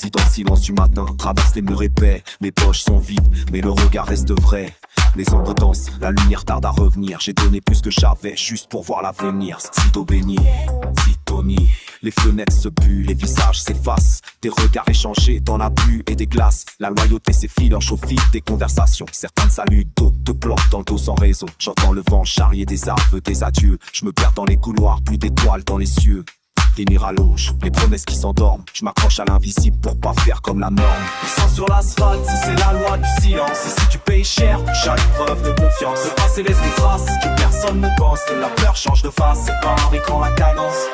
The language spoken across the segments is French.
Si dans le silence du matin traverse les murs épais, mes poches sont vides, mais le regard reste vrai. Les ombres dansent, la lumière tarde à revenir. J'ai donné plus que j'avais, juste pour voir l'avenir. Sitôt béni, sitôt ni. Les fenêtres se buent, les visages s'effacent. Des regards échangés dans la pluie et des glaces. La loyauté s'effiloche au fil des conversations. Certains te saluent, d'autres te plantent dans le dos sans raison. J'entends le vent charrier des aveux, des adieux. Je me perds dans les couloirs, plus d'étoiles dans les cieux. Les miraloges, les promesses qui s'endorment. Je m'accroche à l'invisible pour pas faire comme la norme. Le sang sur l'asphalte, c'est la loi du silence. Et si tu payes cher pour chaque preuve de confiance, le passé laisse des traces que personne ne pense. Que la peur change de face, c'est pas un écran la cadence.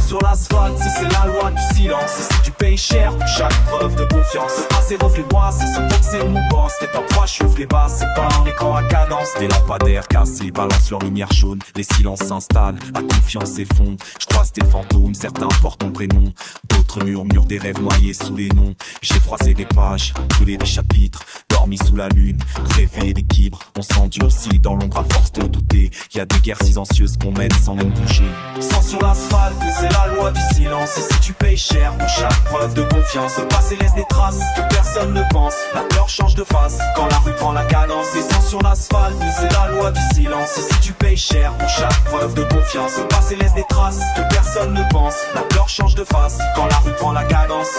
Sur l'asphalte, c'est la loi du silence. Et si tu payes cher pour chaque preuve de confiance, le passé reflet moi, c'est ce que c'est mon boss. T'es pas proche, je les bas, c'est pas un écran à cadence. Des lampadaires cassés balancent leur lumière jaune. Les silences s'installent, la confiance s'effondre. Je croise tes fantômes, certains portent ton prénom. D'autres murmurent des rêves noyés sous les noms. J'ai froissé des pages, brûlé des chapitres, dormi sous la lune, rêvé d'équilibre. On s'endurcit dans l'ombre à force de douter. Y a des guerres silencieuses qu'on mène sans même bouger. Sang sur l'asphalte, c'est la loi du silence. Et si tu payes cher pour chaque preuve de confiance, le passé laisse des traces que personne ne pense. La peur change de face quand la rue prend la cadence. Et sang sur l'asphalte, c'est la loi du silence. Et si tu payes cher pour chaque preuve de confiance, le passé laisse des traces que personne ne pense. La peur change de face quand la rue prend la cadence.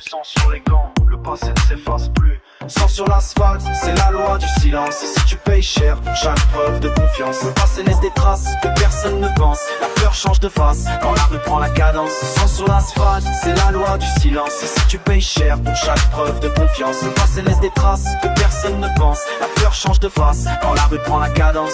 Sang sur les gants, le passé ne s'efface plus. Sang sur l'asphalte, c'est la loi du silence. Et si tu payes cher pour chaque preuve de confiance, le passé laisse des traces que personne ne pense. La peur change de face quand la rue prend la cadence. Sang sur l'asphalte, c'est la loi du silence. Et si tu payes cher pour chaque preuve de confiance, le passé laisse des traces que personne ne pense. La peur change de face quand la rue prend la cadence.